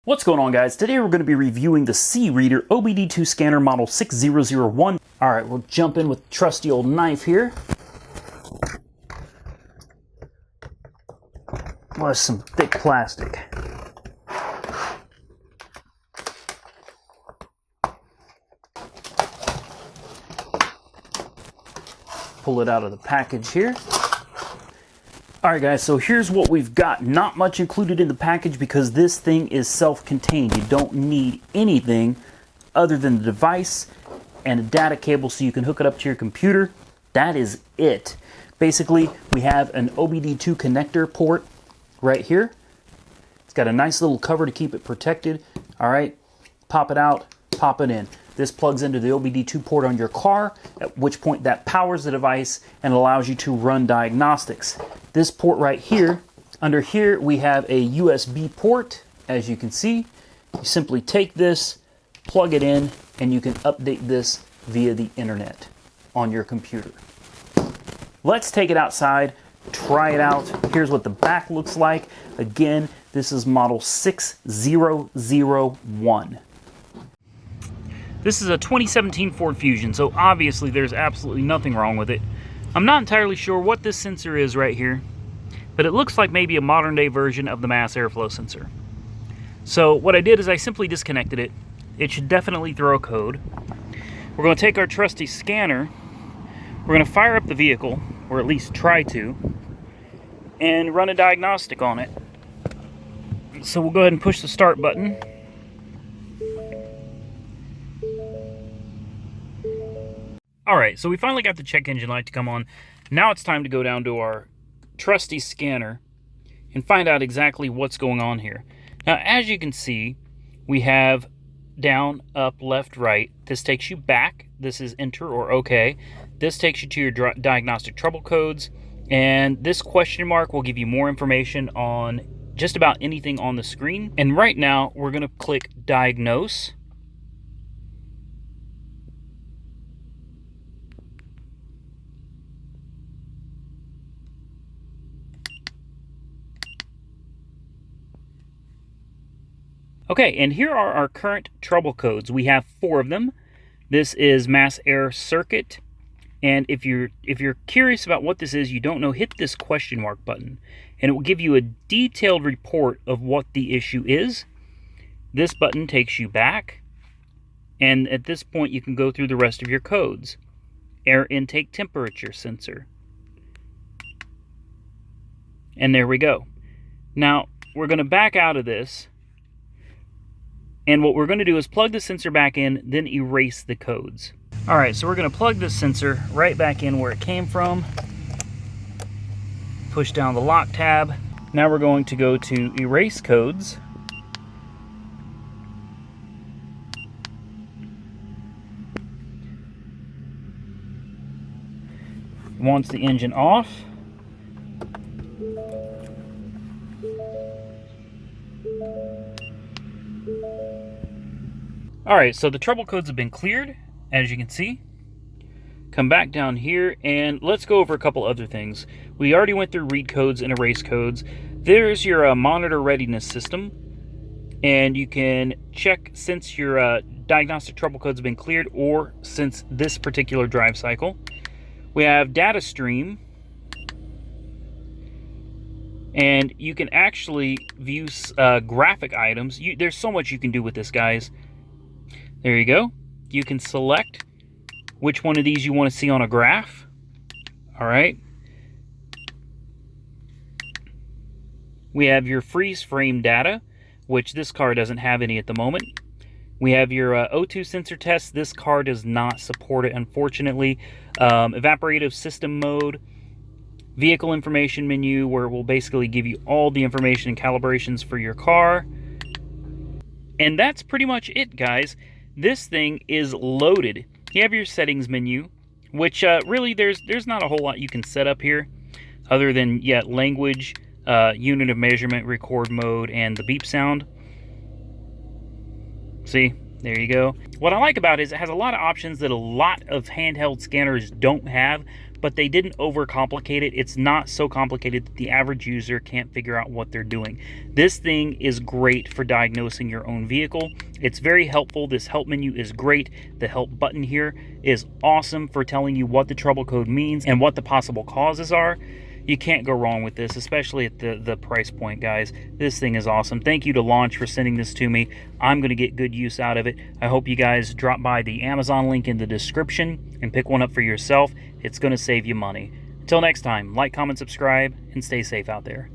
What's going on, guys? Today we're going to be reviewing the C-Reader OBD2 scanner model 6001. Alright, we'll jump in with the trusty old knife here. Was some thick plastic. Pull it out of the package here. Alright guys, so here's what we've got. Not much included in the package because this thing is self-contained. You don't need anything other than the device and a data cable so you can hook it up to your computer. That is it. Basically, we have an OBD2 connector port right here. It's got a nice little cover to keep it protected. Alright, pop it out, pop it in. This plugs into the OBD2 port on your car, at which point that powers the device and allows you to run diagnostics. This port right here, under here we have a USB port, as you can see. You simply take this, plug it in, and you can update this via the internet on your computer. Let's take it outside, try it out. Here's what the back looks like. Again, this is model 6001. This is a 2017 Ford Fusion, so obviously there's absolutely nothing wrong with it. I'm not entirely sure what this sensor is right here, but it looks like maybe a modern day version of the mass airflow sensor. So what I did is I simply disconnected it. It should definitely throw a code. We're going to take our trusty scanner, we're going to fire up the vehicle, or at least try to, and run a diagnostic on it. So we'll go ahead and push the start button. Alright, so we finally got the check engine light to come on. Now it's time to go down to our trusty scanner and find out exactly what's going on here. Now, as you can see, we have down, up, left, right. This takes you back. This is enter or OK. This takes you to your diagnostic trouble codes. And this question mark will give you more information on just about anything on the screen. And right now, we're going to click Diagnose. Okay, and here are our current trouble codes. We have 4 of them. This is mass air circuit. And if you're curious about what this is, you don't know, hit this question mark button. And it will give you a detailed report of what the issue is. This button takes you back. And at this point, you can go through the rest of your codes. Air intake temperature sensor. And there we go. Now, we're going to back out of this. And what we're going to do is plug the sensor back in, then erase the codes. Alright, so we're going to plug this sensor right back in where it came from. Push down the lock tab. Now we're going to go to erase codes. Wants the engine off. Alright, so the trouble codes have been cleared, as you can see. Come back down here, and let's go over a couple other things. We already went through read codes and erase codes. There's your monitor readiness system, and you can check since your diagnostic trouble codes have been cleared, or since this particular drive cycle. We have data stream, and you can actually view graphic items. There's so much you can do with this, guys. There you go. You can select which one of these you want to see on a graph. All right. We have your freeze frame data, which this car doesn't have any at the moment. We have your O2 sensor test. This car does not support it, unfortunately. Evaporative system mode. Vehicle information menu, where it will basically give you all the information and calibrations for your car. And that's pretty much it, guys. This thing is loaded. You have your settings menu, which really there's not a whole lot you can set up here other than, yeah, language, unit of measurement, record mode, and the beep sound. See, There you go. What I like about it is it has a lot of options that a lot of handheld scanners don't have, but they didn't overcomplicate it. It's not so complicated that the average user can't figure out what they're doing. This thing is great for diagnosing your own vehicle. It's very helpful. This help menu is great. The help button here is awesome for telling you what the trouble code means and what the possible causes are. You can't go wrong with this, especially at the price point, guys. This thing is awesome. Thank you to Launch for sending this to me. I'm going to get good use out of it. I hope you guys drop by the Amazon link in the description and pick one up for yourself. It's going to save you money. Until next time, like, comment, subscribe, and stay safe out there.